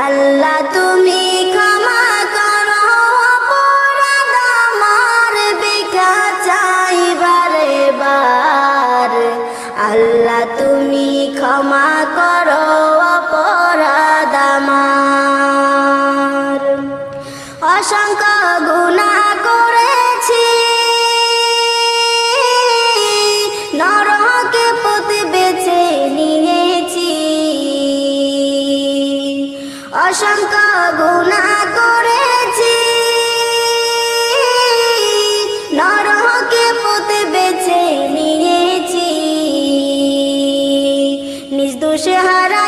আল্লাহ তুমি ক্ষমা করো অপরাধ আমার, ভিক্ষা চাই বারে বার। আল্লাহ তুমি ক্ষমা করো অপরাধ আমার। অসংখ্য গুনাহ করেছি, নরকে পথ বেছে নিয়েছি। অসংখ্য গুনাহ করেছি, নরকে পথ বেছে নিয়েছি। নিজ দোষে হারা